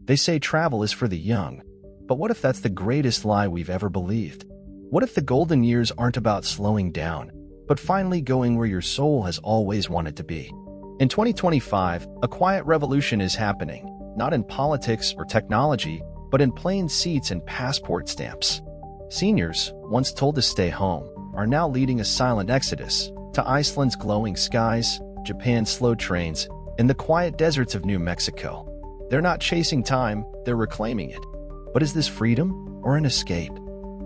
They say travel is for the young, but what if that's the greatest lie we've ever believed? What if the golden years aren't about slowing down, but finally going where your soul has always wanted to be? In 2025, a quiet revolution is happening, not in politics or technology, but in plane seats and passport stamps. Seniors, once told to stay home, are now leading a silent exodus to Iceland's glowing skies, Japan's slow trains, and the quiet deserts of New Mexico. They're not chasing time, they're reclaiming it. But is this freedom or an escape?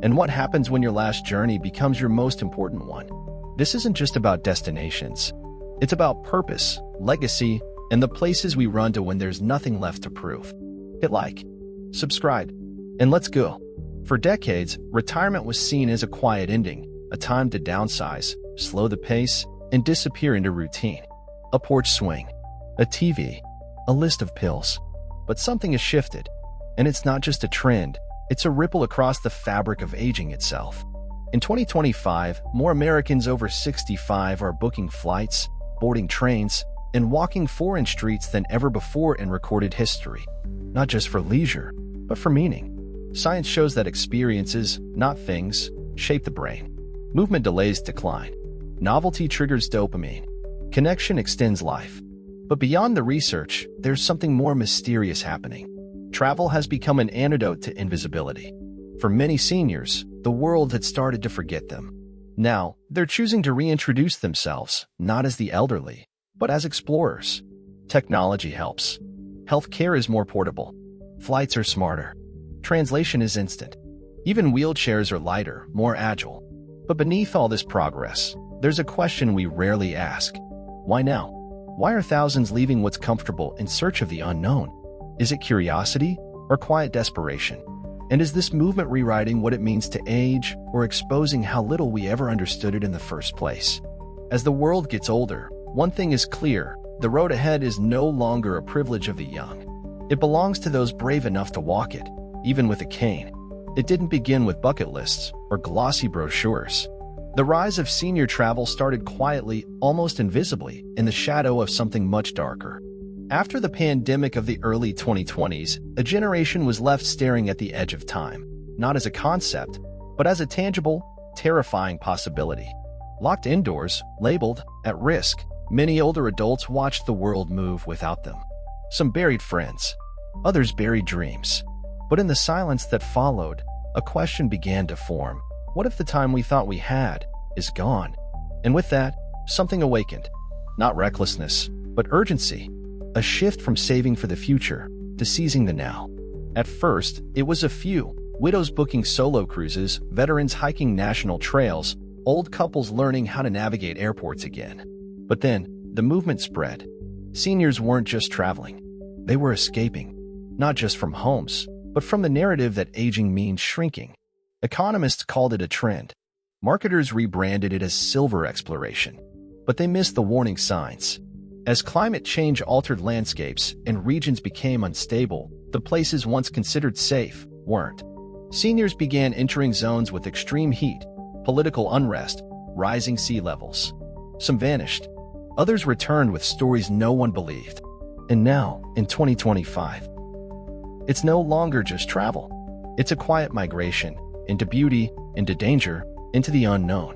And what happens when your last journey becomes your most important one? This isn't just about destinations. It's about purpose, legacy, and the places we run to when there's nothing left to prove. Hit like, subscribe, and let's go. For decades, retirement was seen as a quiet ending, a time to downsize, slow the pace, and disappear into routine. A porch swing, a TV, a list of pills. But something has shifted, and it's not just a trend, it's a ripple across the fabric of aging itself. In 2025, more Americans over 65 are booking flights, boarding trains, and walking foreign streets than ever before in recorded history. Not just for leisure, but for meaning. Science shows that experiences, not things, shape the brain. Movement delays decline. Novelty triggers dopamine. Connection extends life. But beyond the research, there's something more mysterious happening. Travel has become an antidote to invisibility. For many seniors, the world had started to forget them. Now, they're choosing to reintroduce themselves, not as the elderly, but as explorers. Technology helps. Healthcare is more portable. Flights are smarter. Translation is instant. Even wheelchairs are lighter, more agile. But beneath all this progress, there's a question we rarely ask. Why now? Why are thousands leaving what's comfortable in search of the unknown? Is it curiosity or quiet desperation? And is this movement rewriting what it means to age or exposing how little we ever understood it in the first place? As the world gets older, one thing is clear: the road ahead is no longer a privilege of the young. It belongs to those brave enough to walk it, even with a cane. It didn't begin with bucket lists or glossy brochures. The rise of senior travel started quietly, almost invisibly, in the shadow of something much darker. After the pandemic of the early 2020s, a generation was left staring at the edge of time, not as a concept, but as a tangible, terrifying possibility. Locked indoors, labeled at risk, many older adults watched the world move without them. Some buried friends, others buried dreams. But in the silence that followed, a question began to form. What if the time we thought we had is gone? And with that, something awakened. Not recklessness, but urgency. A shift from saving for the future to seizing the now. At first, it was a few: widows booking solo cruises, veterans hiking national trails, old couples learning how to navigate airports again. But then, the movement spread. Seniors weren't just traveling. They were escaping. Not just from homes, but from the narrative that aging means shrinking. Economists called it a trend. Marketers rebranded it as silver exploration. But they missed the warning signs. As climate change altered landscapes and regions became unstable, the places once considered safe weren't. Seniors began entering zones with extreme heat, political unrest, rising sea levels. Some vanished. Others returned with stories no one believed. And now, in 2025, it's no longer just travel. It's a quiet migration into beauty, into danger, into the unknown.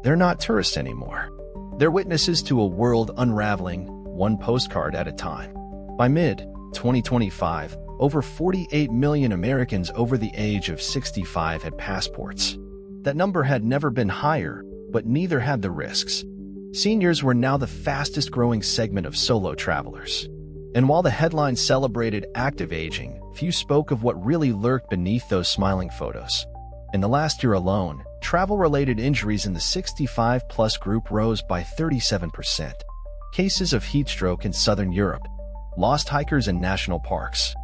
They're not tourists anymore. They're witnesses to a world unraveling, one postcard at a time. By mid-2025, over 48 million Americans over the age of 65 had passports. That number had never been higher, but neither had the risks. Seniors were now the fastest growing segment of solo travelers. And while the headlines celebrated active aging, few spoke of what really lurked beneath those smiling photos. In the last year alone, travel-related injuries in the 65-plus group rose by 37%. Cases of heat stroke in southern Europe, lost hikers in national parks,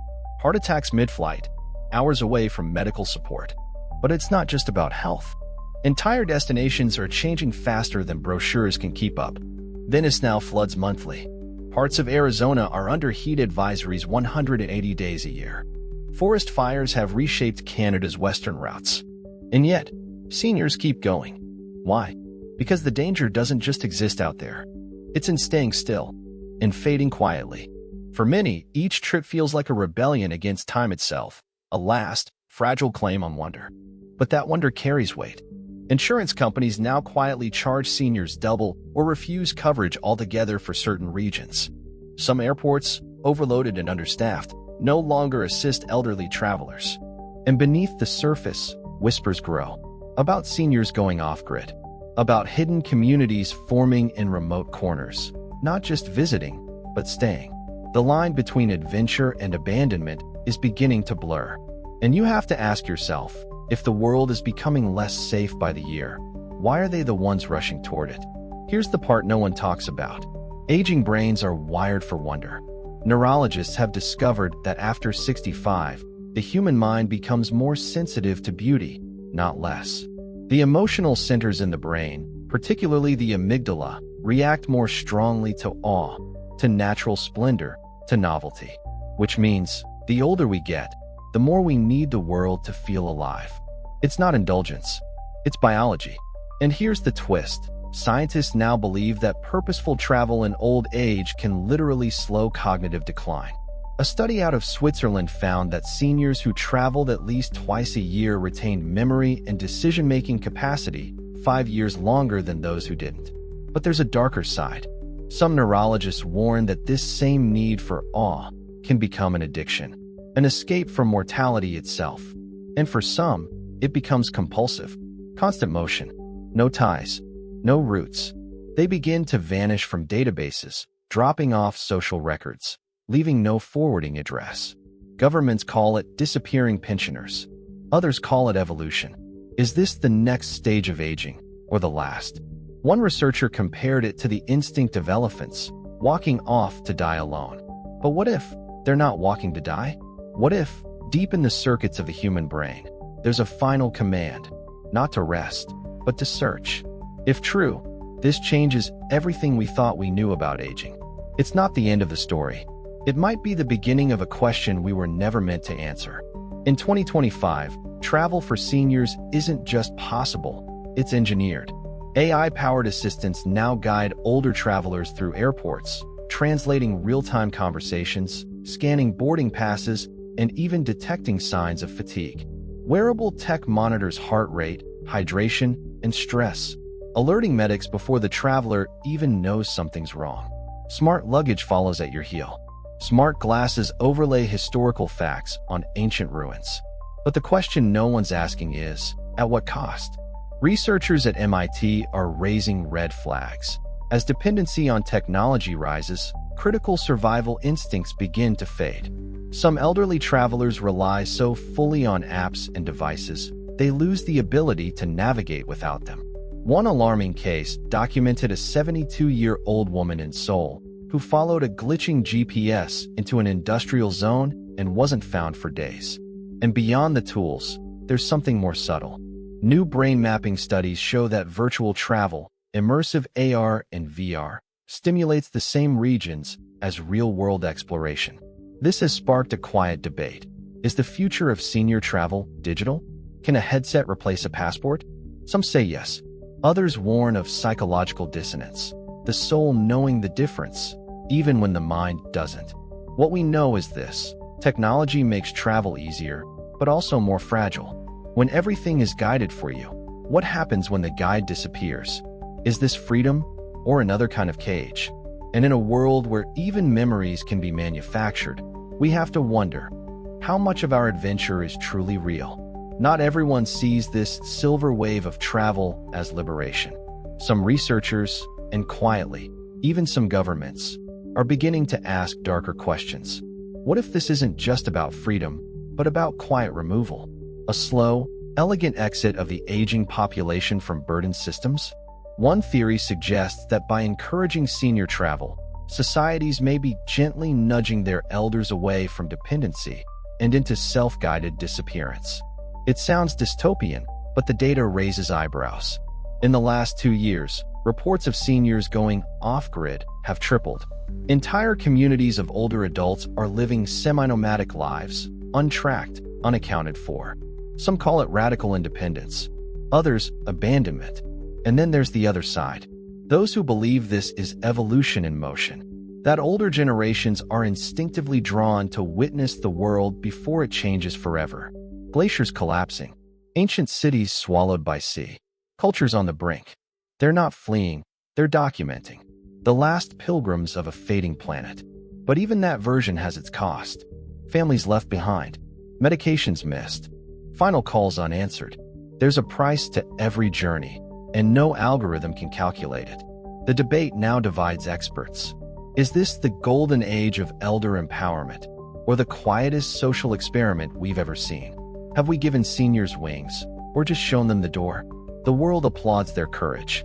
heart attacks mid-flight, hours away from medical support. But it's not just about health. Entire destinations are changing faster than brochures can keep up. Venice now floods monthly. Parts of Arizona are under heat advisories 180 days a year. Forest fires have reshaped Canada's western routes. And yet, seniors keep going. Why? Because the danger doesn't just exist out there. It's in staying still, in fading quietly. For many, each trip feels like a rebellion against time itself, a last, fragile claim on wonder. But that wonder carries weight. Insurance companies now quietly charge seniors double or refuse coverage altogether for certain regions. Some airports, overloaded and understaffed, no longer assist elderly travelers. And beneath the surface, whispers grow about seniors going off-grid, about hidden communities forming in remote corners, not just visiting, but staying. The line between adventure and abandonment is beginning to blur. And you have to ask yourself, if the world is becoming less safe by the year, why are they the ones rushing toward it? Here's the part no one talks about. Aging brains are wired for wonder. Neurologists have discovered that after 65, the human mind becomes more sensitive to beauty, not less. The emotional centers in the brain, particularly the amygdala, react more strongly to awe, to natural splendor, to novelty. Which means, the older we get, the more we need the world to feel alive. It's not indulgence, it's biology. And here's the twist. Scientists now believe that purposeful travel in old age can literally slow cognitive decline. A study out of Switzerland found that seniors who traveled at least twice a year retained memory and decision-making capacity 5 years longer than those who didn't. But there's a darker side. Some neurologists warn that this same need for awe can become an addiction, an escape from mortality itself. And for some, it becomes compulsive. Constant motion, no ties, no roots. They begin to vanish from databases, dropping off social records, leaving no forwarding address. Governments call it disappearing pensioners. Others call it evolution. Is this the next stage of aging, or the last? One researcher compared it to the instinct of elephants, walking off to die alone. But what if they're not walking to die? What if, deep in the circuits of the human brain, there's a final command, not to rest, but to search? If true, this changes everything we thought we knew about aging. It's not the end of the story. It might be the beginning of a question we were never meant to answer. In 2025, travel for seniors isn't just possible, it's engineered. AI-powered assistants now guide older travelers through airports, translating real-time conversations, scanning boarding passes, and even detecting signs of fatigue. Wearable tech monitors heart rate, hydration, and stress, alerting medics before the traveler even knows something's wrong. Smart luggage follows at your heel. Smart glasses overlay historical facts on ancient ruins. But the question no one's asking is, at what cost? Researchers at MIT are raising red flags. As dependency on technology rises, critical survival instincts begin to fade. Some elderly travelers rely so fully on apps and devices, they lose the ability to navigate without them. One alarming case documented a 72-year-old woman in Seoul who followed a glitching GPS into an industrial zone and wasn't found for days. And beyond the tools, there's something more subtle. New brain mapping studies show that virtual travel, immersive AR and VR, stimulates the same regions as real-world exploration. This has sparked a quiet debate. Is the future of senior travel digital? Can a headset replace a passport? Some say yes. Others warn of psychological dissonance, the soul knowing the difference, even when the mind doesn't. What we know is this: technology makes travel easier, but also more fragile. When everything is guided for you, what happens when the guide disappears? Is this freedom or another kind of cage? And in a world where even memories can be manufactured, we have to wonder, how much of our adventure is truly real? Not everyone sees this silver wave of travel as liberation. Some researchers, and quietly, even some governments, are beginning to ask darker questions. What if this isn't just about freedom, but about quiet removal? A slow, elegant exit of the aging population from burdened systems? One theory suggests that by encouraging senior travel, societies may be gently nudging their elders away from dependency and into self-guided disappearance. It sounds dystopian, but the data raises eyebrows. In the last 2 years, reports of seniors going off-grid have tripled. Entire communities of older adults are living semi-nomadic lives, untracked, unaccounted for. Some call it radical independence, others abandonment. And then there's the other side. Those who believe this is evolution in motion. that older generations are instinctively drawn to witness the world before it changes forever. Glaciers collapsing, ancient cities swallowed by sea, cultures on the brink. They're not fleeing, they're documenting. The last pilgrims of a fading planet. But even that version has its cost. Families left behind, medications missed, final calls unanswered. There's a price to every journey, and no algorithm can calculate it. The debate now divides experts. Is this the golden age of elder empowerment, or the quietest social experiment we've ever seen? Have we given seniors wings, or just shown them the door? The world applauds their courage.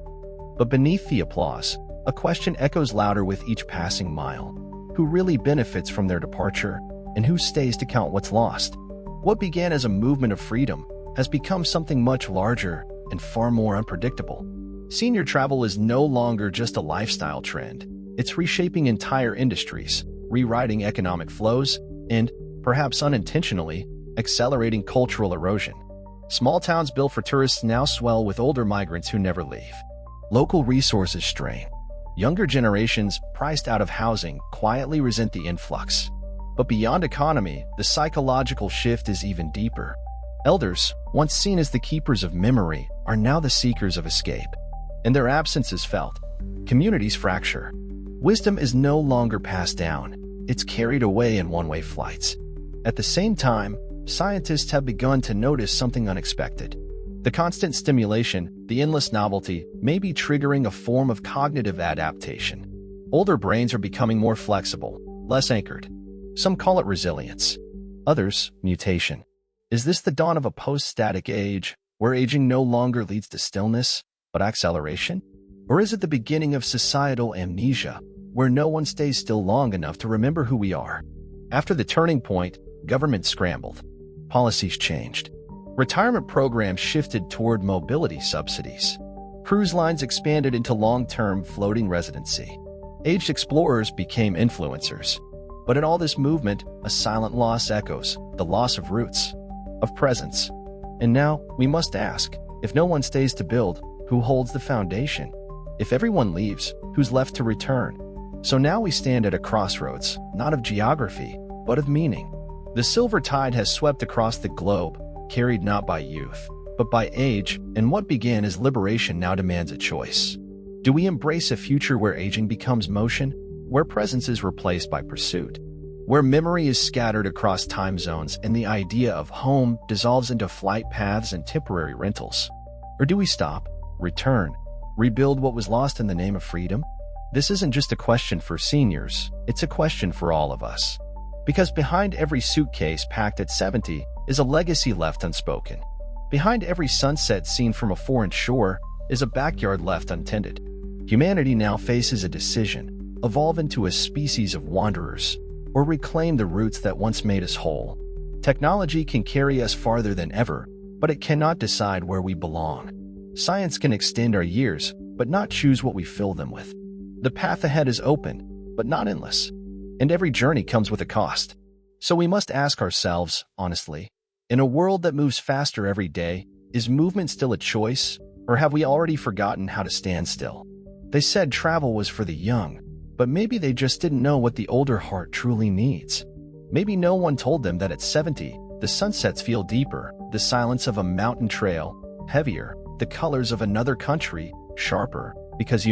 But beneath the applause, a question echoes louder with each passing mile. Who really benefits from their departure, and who stays to count what's lost? What began as a movement of freedom has become something much larger and far more unpredictable. Senior travel is no longer just a lifestyle trend. It's reshaping entire industries, rewriting economic flows, and, perhaps unintentionally, accelerating cultural erosion. Small towns built for tourists now swell with older migrants who never leave. Local resources strain. Younger generations, priced out of housing, quietly resent the influx. But beyond economy, the psychological shift is even deeper. Elders, once seen as the keepers of memory, are now the seekers of escape. And their absence is felt. Communities fracture. Wisdom is no longer passed down. It's carried away in one-way flights. At the same time, scientists have begun to notice something unexpected. The constant stimulation, the endless novelty, may be triggering a form of cognitive adaptation. Older brains are becoming more flexible, less anchored. Some call it resilience. Others, mutation. Is this the dawn of a post-static age, where aging no longer leads to stillness, but acceleration? Or is it the beginning of societal amnesia, where no one stays still long enough to remember who we are? After the turning point, government scrambled. Policies changed. Retirement programs shifted toward mobility subsidies. Cruise lines expanded into long-term floating residency. Aged explorers became influencers. But in all this movement, a silent loss echoes, the loss of roots, of presence. And now, we must ask, if no one stays to build, who holds the foundation? If everyone leaves, who's left to return? So now we stand at a crossroads, not of geography, but of meaning. The silver tide has swept across the globe, carried not by youth, but by age, and what began as liberation now demands a choice. Do we embrace a future where aging becomes motion, where presence is replaced by pursuit, where memory is scattered across time zones and the idea of home dissolves into flight paths and temporary rentals? Or do we stop, return, rebuild what was lost in the name of freedom? This isn't just a question for seniors, it's a question for all of us. Because behind every suitcase packed at 70 is a legacy left unspoken. Behind every sunset seen from a foreign shore is a backyard left untended. Humanity now faces a decision: evolve into a species of wanderers, or reclaim the roots that once made us whole. Technology can carry us farther than ever, but it cannot decide where we belong. Science can extend our years, but not choose what we fill them with. The path ahead is open, but not endless. And every journey comes with a cost. So we must ask ourselves, honestly, in a world that moves faster every day, is movement still a choice, or have we already forgotten how to stand still? They said travel was for the young, but maybe they just didn't know what the older heart truly needs. Maybe no one told them that at 70, the sunsets feel deeper, the silence of a mountain trail, heavier, the colors of another country, sharper, because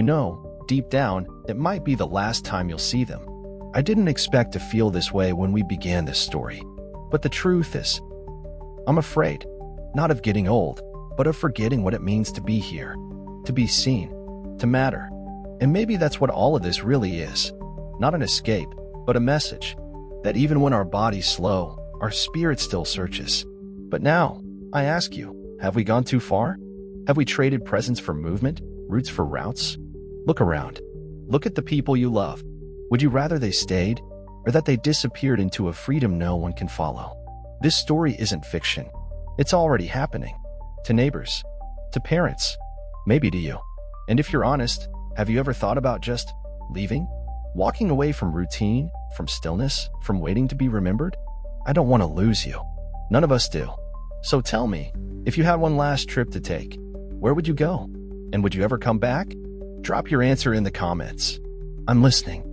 deep down, it might be the last time you'll see them. I didn't expect to feel this way when we began this story. But the truth is, I'm afraid, not of getting old, but of forgetting what it means to be here, to be seen, to matter. And maybe that's what all of this really is. Not an escape, but a message, that even when our bodies slow, our spirit still searches. But now, I ask you, have we gone too far? Have we traded presence for movement, roots for routes? Look around. Look at the people you love. Would you rather they stayed, or that they disappeared into a freedom no one can follow? This story isn't fiction. It's already happening. To neighbors, to parents, maybe to you. And if you're honest, have you ever thought about just leaving? Walking away from routine, from stillness, from waiting to be remembered? I don't want to lose you. None of us do. So tell me, if you had one last trip to take, where would you go? And would you ever come back? Drop your answer in the comments. I'm listening.